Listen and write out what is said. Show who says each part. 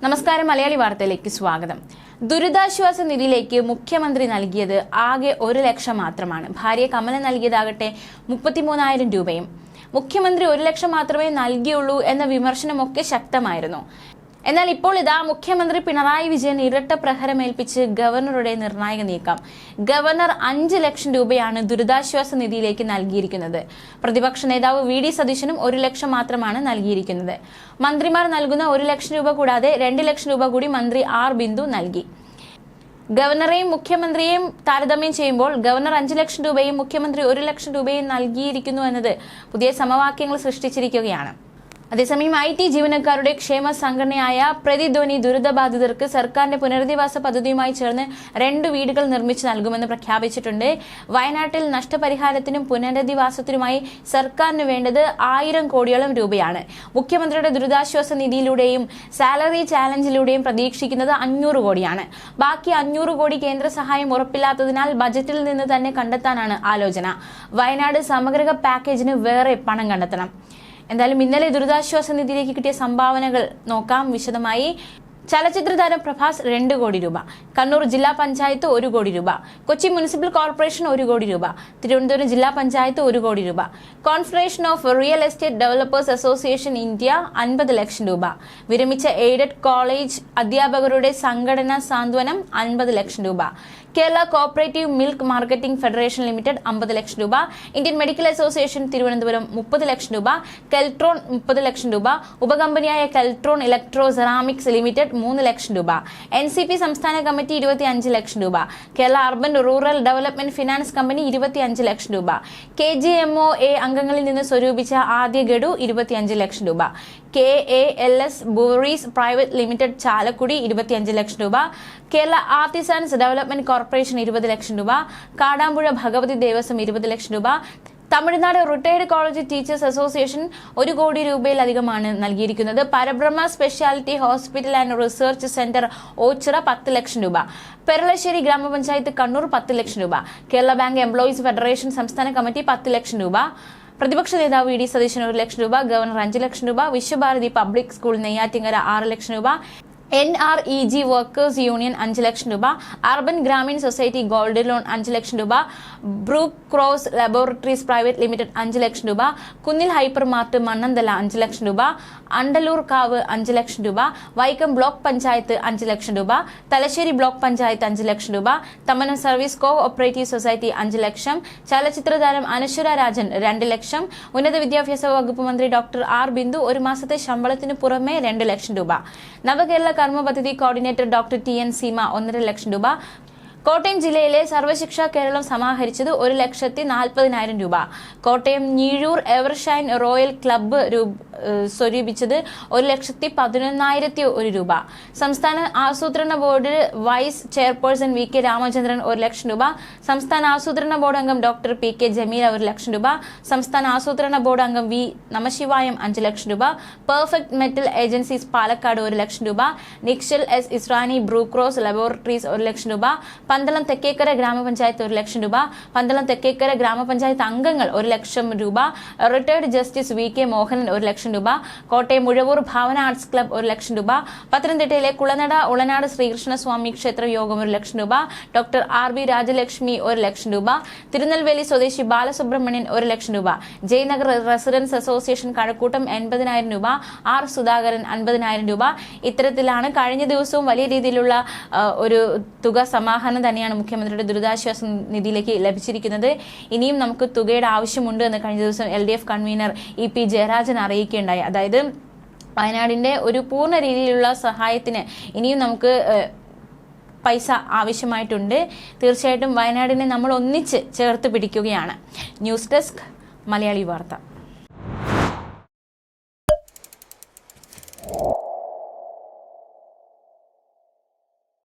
Speaker 1: നമസ്കാരം, മലയാളി വാർത്തയിലേക്ക് സ്വാഗതം. ദുരിതാശ്വാസ നിധിയിലേക്ക് മുഖ്യമന്ത്രി നൽകിയത് ആകെ 1 ലക്ഷം മാത്രമാണ്. ഭാര്യ കമല നൽകിയതാകട്ടെ 33,000 രൂപയും. മുഖ്യമന്ത്രി 1 ലക്ഷം മാത്രമേ നൽകിയുള്ളൂ എന്ന വിമർശനമൊക്കെ ശക്തമായിരുന്നു. എന്നാൽ ഇപ്പോൾ ഇതാ മുഖ്യമന്ത്രി പിണറായി വിജയൻ ഇരട്ട പ്രഹരമേൽപ്പിച്ച് ഗവർണറുടെ നിർണായക നീക്കം. ഗവർണർ 5 ലക്ഷം രൂപയാണ് ദുരിതാശ്വാസ നിധിയിലേക്ക് നൽകിയിരിക്കുന്നത്. പ്രതിപക്ഷ നേതാവ് വി.ഡി. സതീശനും 1 ലക്ഷം മാത്രമാണ് നൽകിയിരിക്കുന്നത്. മന്ത്രിമാർ നൽകുന്ന 1 ലക്ഷം രൂപ കൂടാതെ 2 ലക്ഷം രൂപ കൂടി മന്ത്രി ആർ ബിന്ദു നൽകി. ഗവർണറെയും മുഖ്യമന്ത്രിയെയും താരതമ്യം ചെയ്യുമ്പോൾ ഗവർണർ 5 ലക്ഷം രൂപയും മുഖ്യമന്ത്രി 1 ലക്ഷം രൂപയും നൽകിയിരിക്കുന്നു എന്നത് പുതിയ സമവാക്യങ്ങൾ സൃഷ്ടിച്ചിരിക്കുകയാണ്. അതേസമയം IT ജീവനക്കാരുടെ ക്ഷേമ സംഘടനയായ പ്രതിധ്വനി ദുരിതബാധിതർക്ക് സർക്കാരിന്റെ പുനരധിവാസ പദ്ധതിയുമായി ചേർന്ന് 2 വീടുകൾ നിർമ്മിച്ചു നൽകുമെന്ന് പ്രഖ്യാപിച്ചിട്ടുണ്ട്. വയനാട്ടിൽ നഷ്ടപരിഹാരത്തിനും പുനരധിവാസത്തിനുമായി സർക്കാരിന് വേണ്ടത് 1000 കോടിയോളം രൂപയാണ്. മുഖ്യമന്ത്രിയുടെ ദുരിതാശ്വാസ നിധിയിലൂടെയും സാലറി ചാലഞ്ചിലൂടെയും പ്രതീക്ഷിക്കുന്നത് 500 കോടിയാണ്. ബാക്കി 500 കോടി കേന്ദ്ര സഹായം ഉറപ്പില്ലാത്തതിനാൽ ബജറ്റിൽ നിന്ന് തന്നെ കണ്ടെത്താനാണ് ആലോചന. വയനാട് സമഗ്ര പാക്കേജിന് വേറെ പണം കണ്ടെത്തണം. എന്തായാലും ഇന്നലെ ദുരിതാശ്വാസ നിധിയിലേക്ക് കിട്ടിയ സംഭാവനകൾ നോക്കാം വിശദമായി. ചലച്ചിത്ര താരം പ്രഭാസ് 2 കോടി രൂപ, കണ്ണൂർ ജില്ലാ പഞ്ചായത്ത് 1 കോടി രൂപ, കൊച്ചി മുനിസിപ്പൽ കോർപ്പറേഷൻ 1 കോടി രൂപ, തിരുവനന്തപുരം ജില്ലാ പഞ്ചായത്ത് 1 കോടി രൂപ, confederation of real estate developers association India 50 ലക്ഷം രൂപ, വിരമിച്ച എയ്ഡഡ് കോളേജ് അധ്യാപകരുടെ സംഘടന സാന്ത്വനം 50 ലക്ഷം രൂപ, Kerala cooperative milk marketing federation limited 50 ലക്ഷം രൂപ, ഇന്ത്യൻ മെഡിക്കൽ അസോസിയേഷൻ തിരുവനന്തപുരം 30 ലക്ഷം രൂപ, കെൽട്രോൺ 30 ലക്ഷം രൂപ, ഉപകമ്പനിയായ കെൽട്രോൺ ഇലക്ട്രോ സെറാമിക്സ് ലിമിറ്റഡ് 3 ലക്ഷം രൂപ, NCP സംസ്ഥാന കമ്മിറ്റി 25 ലക്ഷം രൂപ, Kerala urban rural development finance company 25 ലക്ഷം രൂപ, KGMOA അംഗങ്ങളിൽ നിന്ന് സ്വരൂപിച്ച ആദ്യ ഗഡു 25 ലക്ഷം രൂപ, KALS ബൂറീസ് പ്രൈവറ്റ് ലിമിറ്റഡ് ചാലക്കുടി 25 ലക്ഷം രൂപ, കേരള ആർട്ടിസാൻസ് ഡെവലപ്മെന്റ് കോർപ്പറേഷൻ 20 ലക്ഷം രൂപ, കാടാമ്പുഴ ഭഗവതി ദേവസ്വം 20 ലക്ഷം രൂപ, Tamil Nadu retired college teachers association 1 കോടി രൂപയിലധികമാണ് നൽകിയിരിക്കുന്നത്. Parabrahma speciality hospital and research centre Ochira 10 ലക്ഷം രൂപ, പെരളശ്ശേരി ഗ്രാമപഞ്ചായത്ത് കണ്ണൂർ 10 ലക്ഷം രൂപ, കേരള ബാങ്ക് എംപ്ലോയീസ് ഫെഡറേഷൻ സംസ്ഥാന കമ്മിറ്റി 10 ലക്ഷം രൂപ, പ്രതിപക്ഷ നേതാവ് വി.ഡി. സതീശൻ 1 ലക്ഷം രൂപ, ഗവർണർ 5 ലക്ഷം രൂപ, വിശ്വഭാരതി പബ്ലിക് സ്കൂൾ നെയ്യാറ്റിങ്കര 6 ലക്ഷം രൂപ, NREG വർക്കേഴ്സ് യൂണിയൻ 5 ലക്ഷം രൂപ, urban Grameen society gold loan 5 ലക്ഷം രൂപ, Brook Cross laboratories private limited 5 ലക്ഷം രൂപ, കുന്നിൽ ഹൈപ്പർ മാർട്ട് മണ്ണന്തല 5 ലക്ഷം രൂപ, അണ്ടലൂർ കാവ് 5 ലക്ഷം രൂപ, വൈക്കം ബ്ലോക്ക് പഞ്ചായത്ത് 5 ലക്ഷം രൂപ, തലശ്ശേരി ബ്ലോക്ക് പഞ്ചായത്ത് 5 ലക്ഷം രൂപ, Thammanam service co operative society 5 ലക്ഷം, ചലച്ചിത്ര താരം അനശ്വര രാജൻ 2 ലക്ഷം, ഉന്നത വിദ്യാഭ്യാസ വകുപ്പ് മന്ത്രി ഡോക്ടർ ആർ ബിന്ദു 1 മാസത്തെ ശമ്പളത്തിന് പുറമെ 2 ലക്ഷം രൂപ, Navakerala Karma Padhathi coordinator doctor TN Seema 1.5 ലക്ഷം രൂപ, കോട്ടയം ജില്ലയിലെ സർവശിക്ഷ കേരളം സമാഹരിച്ചത് 1,40,000 രൂപ, Kottayam Njeezhoor evershine royal club സ്വരൂപിച്ചത് 1,11,001 രൂപ, സംസ്ഥാന ആസൂത്രണ board vice chairperson VK Ramachandran 1 ലക്ഷം രൂപ, സംസ്ഥാന ആസൂത്രണ ബോർഡ് അംഗം ഡോക്ടർ PK ജമീല 1 ലക്ഷം രൂപ, സംസ്ഥാന ആസൂത്രണ ബോർഡ് അംഗം V നമശിവായം 5 ലക്ഷം രൂപ, പെർഫെക്റ്റ് മെറ്റൽ ഏജൻസീസ് പാലക്കാട് 1 ലക്ഷം രൂപ, നിക്ഷൽ S ഇസ്രാനി ബ്രൂക്രോസ് ലബോറട്ടറീസ് 1 ലക്ഷം രൂപ, പന്തളം തെക്കേക്കര ഗ്രാമപഞ്ചായത്ത് 1 ലക്ഷം രൂപ, പന്തളം തെക്കേക്കര ഗ്രാമപഞ്ചായത്ത് അംഗങ്ങൾ 1 ലക്ഷം രൂപ, റിട്ടയർഡ് ജസ്റ്റിസ് VK മോഹനൻ 1 ലക്ഷം രൂപ, കോട്ടയം മുഴവൂർ ഭാവന ആർട്സ് ക്ലബ് 1 ലക്ഷം രൂപ, പത്തനംതിട്ടയിലെ കുളനട ഉളനാട് ശ്രീകൃഷ്ണസ്വാമി ക്ഷേത്ര യോഗം 1 ലക്ഷം രൂപ, ഡോക്ടർ RB രാജലക്ഷ്മി 1 ലക്ഷം രൂപ, തിരുനെൽവേലി സ്വദേശി ബാലസുബ്രഹ്മണ്യൻ 1 ലക്ഷം രൂപ, ജയനഗർ റെസിഡൻസ് അസോസിയേഷൻ കഴക്കൂട്ടം 80,000 രൂപ, R സുധാകരൻ 50,000 രൂപ. ഇത്തരത്തിലാണ് കഴിഞ്ഞ ദിവസവും വലിയ രീതിയിലുള്ള ഒരു തുക സമാഹരണം തന്നെയാണ് മുഖ്യമന്ത്രിയുടെ ദുരിതാശ്വാസ നിധിയിലേക്ക് ലഭിച്ചിരിക്കുന്നത്. ഇനിയും നമുക്ക് തുകയുടെ ആവശ്യമുണ്ട് എന്ന് കഴിഞ്ഞ ദിവസം LDF കൺവീനർ EP ജയരാജൻ അറിയിക്കുകയുണ്ടായി. അതായത് വയനാടിന്റെ ഒരു പൂർണ്ണ രീതിയിലുള്ള സഹായത്തിന് ഇനിയും നമുക്ക് പൈസ ആവശ്യമായിട്ടുണ്ട്. തീർച്ചയായിട്ടും വയനാടിനെ നമ്മൾ ഒന്നിച്ച് ചേർത്ത് പിടിക്കുകയാണ്. ന്യൂസ് ഡെസ്ക് മലയാളി വാർത്ത.